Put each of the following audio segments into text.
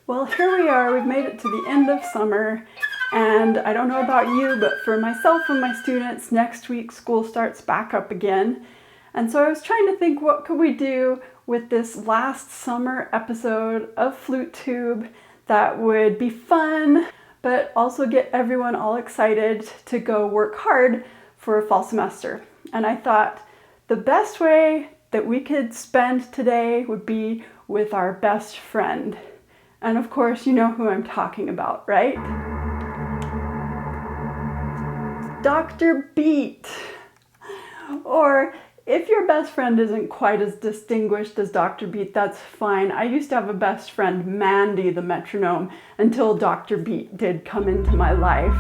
Well, here we are. We've made it to the end of summer, and I don't know about you, but for myself and my students, next week school starts back up again. And so I was trying to think, what could we do with this last summer episode of Flute Tube that would be fun, but also get everyone all excited to go work hard for a fall semester. And I thought the best way that we could spend today would be with our best friend. And of course, you know who I'm talking about, right? Dr. Beat. Or if your best friend isn't quite as distinguished as Dr. Beat, that's fine. I used to have a best friend, Mandy the Metronome, until Dr. Beat did come into my life.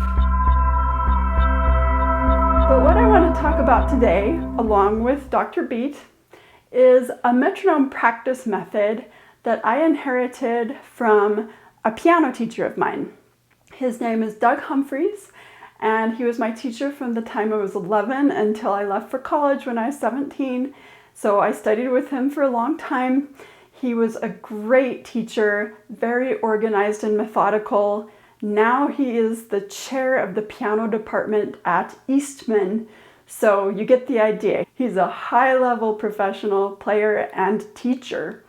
But what I want to talk about today, along with Dr. Beat, is a metronome practice method that I inherited from a piano teacher of mine. His name is Doug Humpherys, and he was my teacher from the time I was 11 until I left for college when I was 17. So I studied with him for a long time. He was a great teacher, very organized and methodical. Now he is the chair of the piano department at Eastman. So you get the idea. He's a high-level professional player and teacher.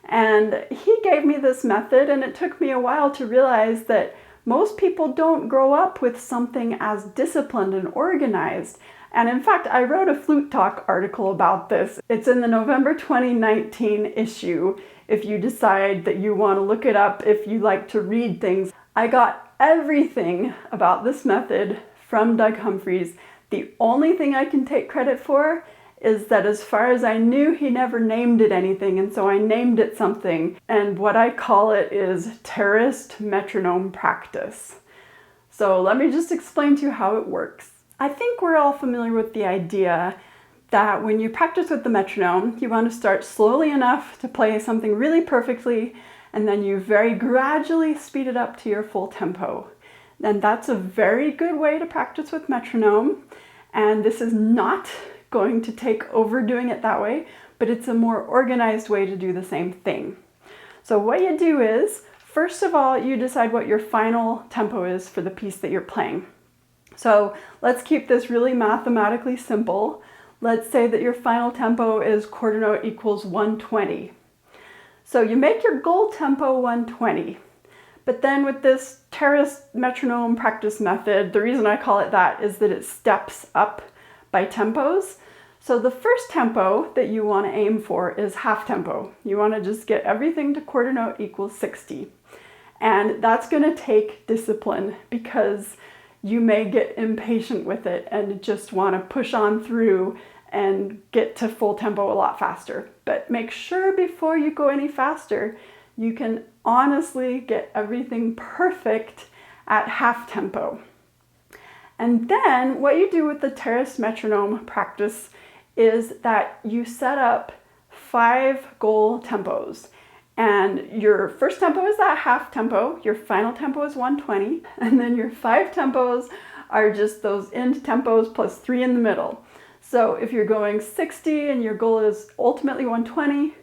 And he gave me this method, and it took me a while to realize that most people don't grow up with something as disciplined and organized. And in fact, I wrote a Flute Talk article about this. It's in the November 2019 issue, if you decide that you want to look it up, if you like to read things. I got everything about this method from Doug Humpherys. The only thing I can take credit for is that as far as I knew, he never named it anything, and so I named it something. And what I call it is Terraced metronome practice. So let me just explain to you how it works. I think we're all familiar with the idea that when you practice with the metronome, you want to start slowly enough to play something really perfectly, and then you very gradually speed it up to your full tempo. And that's a very good way to practice with metronome. And this is not going to take overdoing it that way, but it's a more organized way to do the same thing. So what you do is, first of all, you decide what your final tempo is for the piece that you're playing. So let's keep this really mathematically simple. Let's say that your final tempo is quarter note equals 120. So you make your goal tempo 120. But then with this Terraced metronome practice method, the reason I call it that is that it steps up by tempos. So the first tempo that you want to aim for is half tempo. You want to just get everything to quarter note equals 60. And that's going to take discipline because you may get impatient with it and just want to push on through and get to full tempo a lot faster. But make sure before you go any faster, you can honestly get everything perfect at half tempo. And then what you do with the Terraced metronome practice is that you set up 5 goal tempos. And your first tempo is that half tempo, your final tempo is 120, and then your 5 tempos are just those end tempos plus 3 in the middle. So if you're going 60 and your goal is ultimately 120,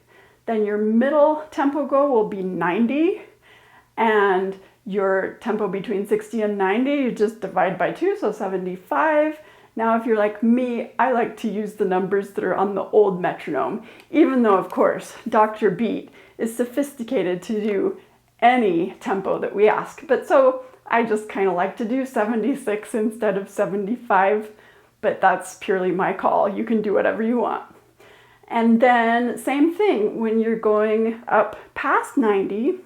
then your middle tempo goal will be 90, and your tempo between 60 and 90, you just divide by 2, so 75. Now, if you're like me, I like to use the numbers that are on the old metronome, even though, of course, Dr. Beat is sophisticated to do any tempo that we ask. But so I just kind of like to do 76 instead of 75, but that's purely my call. You can do whatever you want. And then same thing, when you're going up past 90,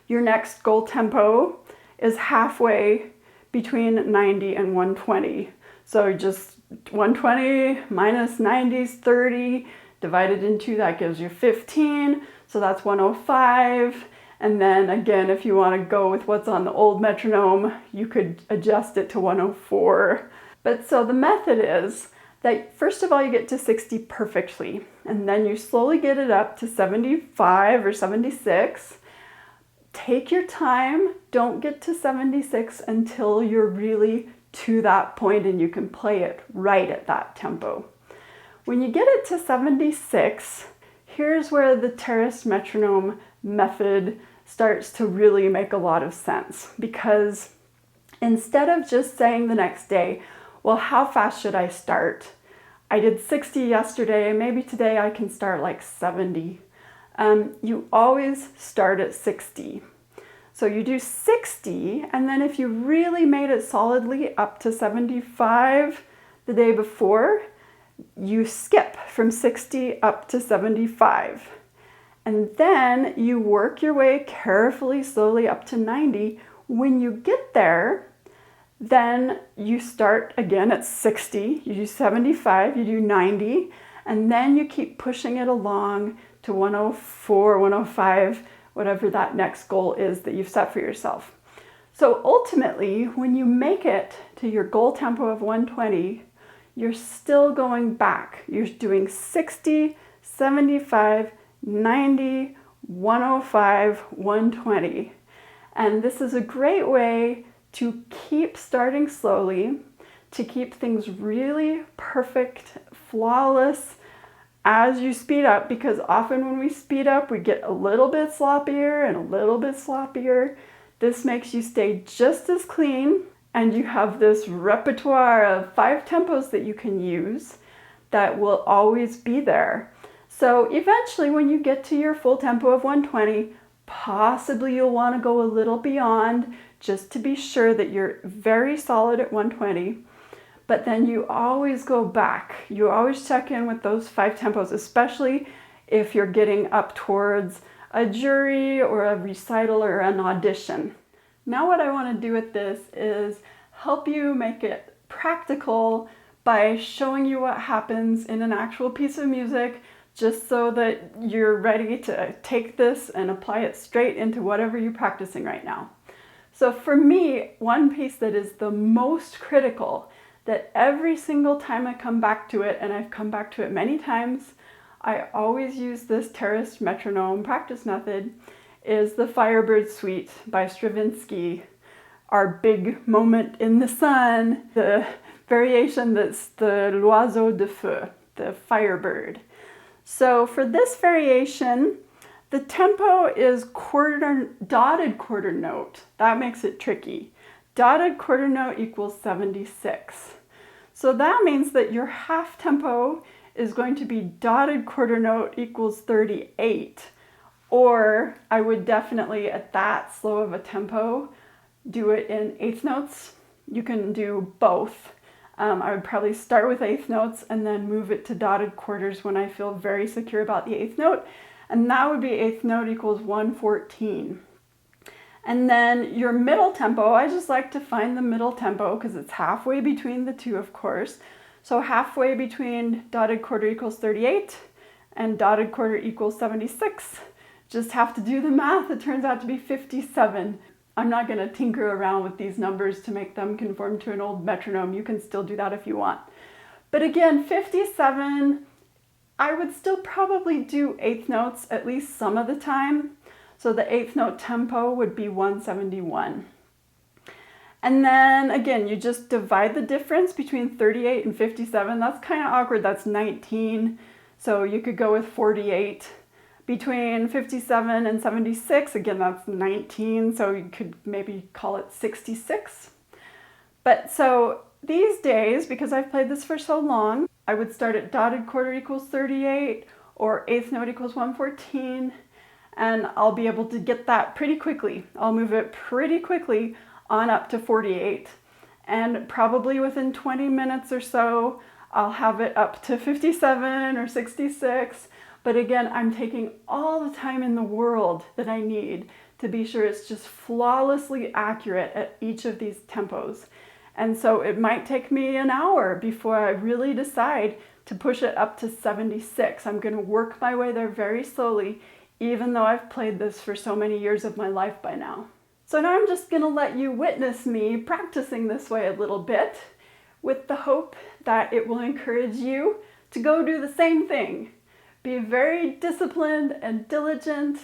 your next goal tempo is halfway between 90 and 120. So just 120 minus 90 is 30, divided in 2, that gives you 15. So that's 105. And then again, if you want to go with what's on the old metronome, you could adjust it to 104. But so the method is that first of all, you get to 60 perfectly, and then you slowly get it up to 75 or 76. Take your time. Don't get to 76 until you're really to that point and you can play it right at that tempo. When you get it to 76, here's where the Terraced metronome method starts to really make a lot of sense, because instead of just saying the next day, well, how fast should I start? I did 60 yesterday, maybe today I can start like 70. You always start at 60. So you do 60, and then if you really made it solidly up to 75 the day before, you skip from 60 up to 75. And then you work your way carefully, slowly up to 90. When you get there, then you start again at 60, you do 75, you do 90, and then you keep pushing it along to 104, 105, whatever that next goal is that you've set for yourself. So ultimately, when you make it to your goal tempo of 120, you're still going back. You're doing 60, 75, 90, 105, 120. And this is a great way to keep starting slowly, to keep things really perfect, flawless as you speed up, because often when we speed up, we get a little bit sloppier and a little bit sloppier. This makes you stay just as clean, and you have this repertoire of 5 tempos that you can use that will always be there. So eventually when you get to your full tempo of 120, possibly you'll want to go a little beyond just to be sure that you're very solid at 120. But then you always go back. You always check in with those 5 tempos, especially if you're getting up towards a jury or a recital or an audition. Now what I want to do with this is help you make it practical by showing you what happens in an actual piece of music, just so that you're ready to take this and apply it straight into whatever you're practicing right now. So for me, one piece that is the most critical, that every single time I come back to it, and I've come back to it many times, I always use this Terraced metronome practice method, is the Firebird suite by Stravinsky, our big moment in the sun, the variation that's the l'oiseau de feu, the Firebird. So for this variation, the tempo is dotted quarter note. That makes it tricky. Dotted quarter note equals 76. So that means that your half tempo is going to be dotted quarter note equals 38. Or I would definitely, at that slow of a tempo, do it in eighth notes. You can do both. I would probably start with eighth notes and then move it to dotted quarters when I feel very secure about the eighth note. And that would be eighth note equals 114. And then your middle tempo, I just like to find the middle tempo because it's halfway between the two, of course. So halfway between dotted quarter equals 38 and dotted quarter equals 76. Just have to do the math. It turns out to be 57. I'm not going to tinker around with these numbers to make them conform to an old metronome. You can still do that if you want. But again, 57, I would still probably do eighth notes at least some of the time. So the eighth note tempo would be 171. And then again, you just divide the difference between 38 and 57. That's kind of awkward. That's 19. So you could go with 48. Between 57 and 76, again, that's 19, so you could maybe call it 66. But so these days, because I've played this for so long, I would start at dotted quarter equals 38 or eighth note equals 114, and I'll be able to get that pretty quickly. I'll move it pretty quickly on up to 48, and probably within 20 minutes or so, I'll have it up to 57 or 66. But again, I'm taking all the time in the world that I need to be sure it's just flawlessly accurate at each of these tempos. And so it might take me an hour before I really decide to push it up to 76. I'm going to work my way there very slowly, even though I've played this for so many years of my life by now. So now I'm just going to let you witness me practicing this way a little bit, with the hope that it will encourage you to go do the same thing. Be very disciplined and diligent.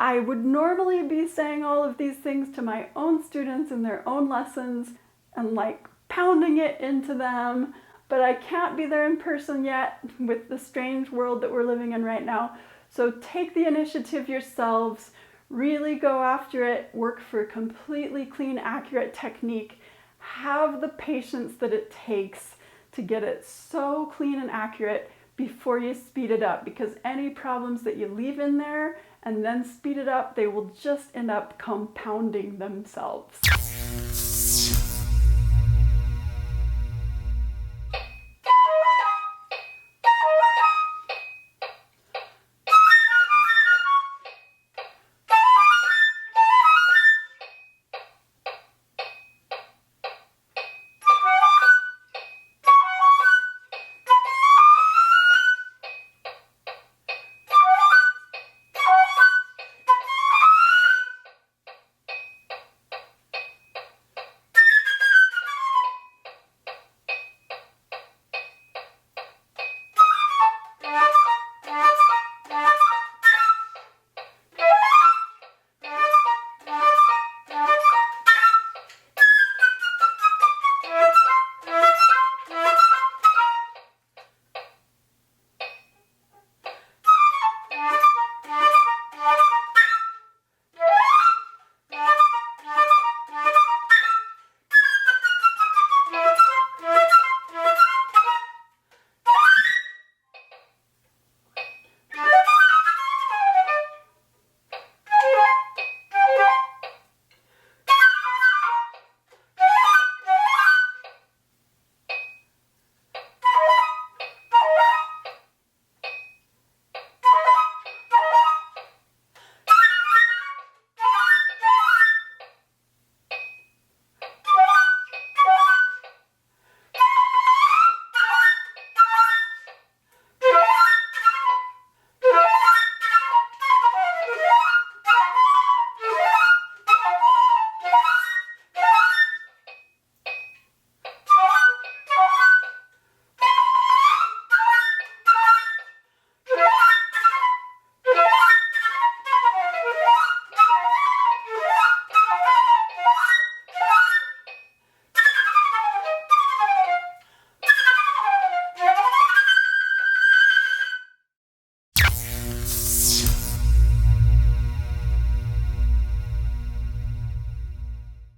I would normally be saying all of these things to my own students in their own lessons and like pounding it into them, but I can't be there in person yet with the strange world that we're living in right now. So take the initiative yourselves, Really go after it, work for a completely clean, accurate technique. Have the patience that it takes to get it so clean and accurate before you speed it up, because any problems that you leave in there and then speed it up, they will just end up compounding themselves.